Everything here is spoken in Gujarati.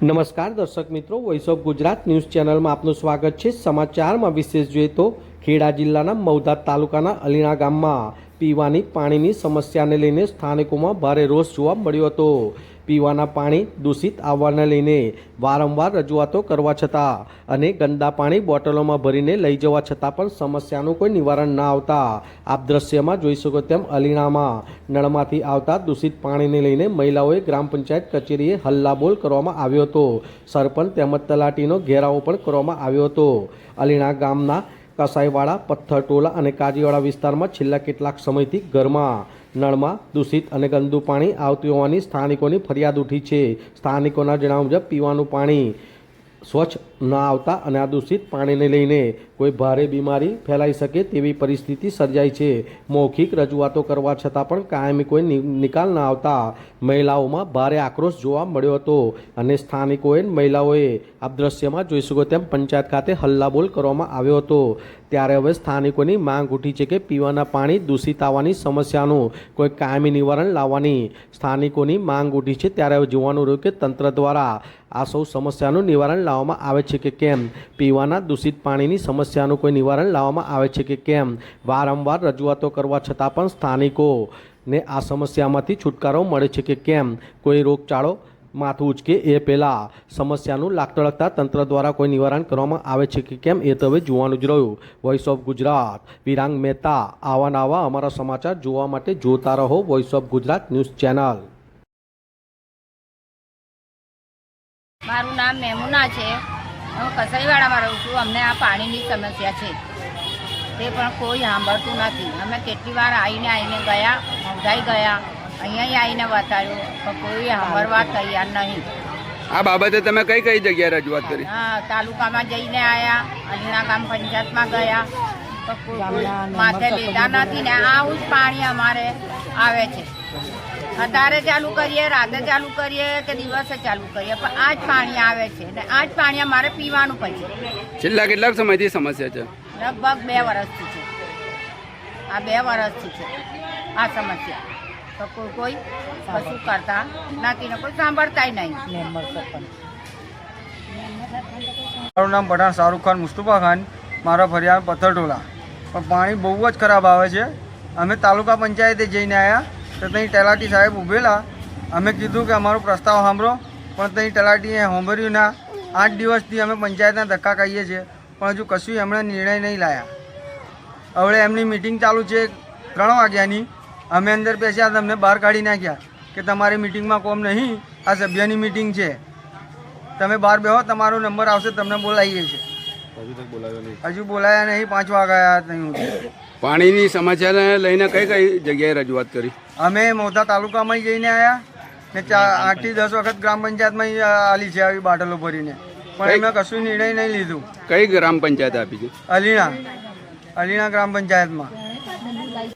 નમસ્કાર દર્શક મિત્રો, વોઇસ ઓફ ગુજરાત ન્યૂઝ ચેનલમાં આપનું સ્વાગત છે। સમાચારમાં વિશેષ જોઈએ તો ખેડા જિલ્લાના મૌધા તાલુકાના અલીણા ગામમાં પીવાની પાણીની સમસ્યાને લઈને સ્થાનિકોમાં ભારે રોષ જોવા મળ્યો હતો। પીવાના પાણી દૂષિત આવવાને લઈને વારંવાર રજૂઆતો કરવા છતાં અને ગંદા પાણી બોટલોમાં ભરીને લઈ જવા છતાં પણ સમસ્યાનું કોઈ નિવારણ ન આવતા આપ દ્રશ્યમાં જોઈ શકો તેમ અલીણામાં નળમાંથી આવતા દૂષિત પાણીને લઈને મહિલાઓએ ગ્રામ પંચાયત કચેરીએ હલ્લાબોલ કરવામાં આવ્યો હતો। સરપંચ તેમજ તલાટીનો ઘેરાવો પણ કરવામાં આવ્યો હતો। અલીણા ગામના કસાઈવાડા, પથ્થરટોલા અને કાજીવાડા વિસ્તારમાં છેલ્લા કેટલાક સમયથી ઘરમાં નળમાં દૂષિત અને ગંદુ પાણી આવતું હોવાની સ્થાનિકોની ફરિયાદ ઉઠી છે। સ્થાનિકોના જણાવ્યા મુજબ પીવાનું પાણી સ્વચ્છ ન આવતા અને આ દૂષિત પાણીને લઈને કોઈ ભારે બીમારી ફેલાઈ શકે તેવી પરિસ્થિતિ સર્જાઈ છે। મૌખિક રજૂઆતો કરવા છતાં પણ કાયમી કોઈ નિકાલ ન આવતા મહિલાઓમાં ભારે આક્રોશ જોવા મળ્યો હતો અને સ્થાનિકોએ મહિલાઓએ આ દ્રશ્યમાં જોઈ શકો તેમ પંચાયત ખાતે હલ્લાબોલ કરવામાં આવ્યો હતો। ત્યારે હવે સ્થાનિકોની માંગ ઉઠી છે કે પીવાના પાણી દૂષિત આવવાની સમસ્યાનું કોઈ કાયમી નિવારણ લાવવાની સ્થાનિકોની માંગ ઉઠી છે। ત્યારે હવે જોવાનું રહ્યું કે તંત્ર દ્વારા આ સૌ સમસ્યાનું નિવારણ લાવવામાં આવે છે કે કેમ, પીવાના દૂષિત પાણીની સમસ્યાનું કોઈ નિવારણ લાવવામાં આવે છે કે કેમ। વારંવાર રજૂઆતો કરવા છતાં પણ સ્થાનિકોને આ સમસ્યામાંથી છુટકારો મળે છે કે કેમ, કોઈ રોગચાળો માથું ઉચકે એ પહેલાં સમસ્યાનું લાગતળગતા તંત્ર દ્વારા કોઈ નિવારણ કરવામાં આવે છે કે કેમ, એ તો હવે જોવાનું જ રહ્યું। Voice of Gujarat, Virang Mehta. આવા અમારા સમાચાર જોવા માટે જોતા રહો voice of Gujarat news channel. મારું નામ મેમુના છે। હું કસાઈવાડામાં રહું છું। અમને આ પાણીની સમસ્યા છે તે પણ કોઈ સાંભળતું નથી। અમે કેટલી વાર આવીને ગયા, સમજાઈ ગયા, અહીંયા આવીને બતાવ્યું પણ કોઈ સાંભળવા તૈયાર નહીં। આ બાબતે તમે કઈ કઈ જગ્યાએ રજૂઆત કરી? હા, તાલુકામાં જઈને આવ્યા, અલીણા ગામ પંચાયતમાં ગયા તો કોઈ માથે લીધા નથી ને આવું જ પાણી અમારે આવે છે। અત્યારે ચાલુ કરીએ, રાતે ચાલુ કરીએ કે દિવસે ચાલુ કરીએ પણ આ જ પાણી આવે છે ને આ જ પાણી અમારે પીવાનું પછી। છેલ્લા કેટલાક સમયથી સમસ્યા છે? લગભગ 2 વર્ષથી છે। આ 2 વર્ષથી છે આ સમસ્યા। તો કોઈ કશું કરતા નથી ને કોઈ સાંભળતા નહીં। મારું નામ પઠાણ શાહરુખ ખાન મુસ્તુફા ખાન, મારા ફરિયાદ પથ્થરટોલા। પણ પાણી બહુ જ ખરાબ આવે છે। અમે તાલુકા પંચાયતે જઈને આવ્યા તો ત્યાં તલાટી સાહેબ ઊભેલા। અમે કીધું કે અમારો પ્રસ્તાવ સાંભળો પણ ત્યાં તલાટીએ સાંભળ્યું ના। 8 દિવસથી અમે પંચાયતના ધક્કા કહીએ છીએ પણ હજુ કશું એમણે નિર્ણય નહીં લાયા। હવે એમની મિટિંગ ચાલુ છે 3 વાગ્યાની। અમે અંદર બેસ્યા, તમને બહાર કાઢી નાખ્યા કે તમારી મિટિંગમાં કોમ નહીં, આ સભ્યની મિટિંગ છે, તમે બહાર બેહો, તમારો નંબર આવશે, તમને બોલાવીએ છીએ। હજુ બોલાયા નહીં, 5 વાગ્યા નહીં। પાણીની સમસ્યાને લઈને કઈ કઈ જગ્યાએ રજૂઆત કરી? અમે મૌધા તાલુકામાં જઈને આવ્યા ને 8 થી 10 વખત ગ્રામ પંચાયતમાં આલી છે આવી બાટલો ભરીને પણ એમને કશું નિર્ણય નહીં લીધું। કઈ ગ્રામ પંચાયત આપી છે? અલીણા ગ્રામ પંચાયતમાં।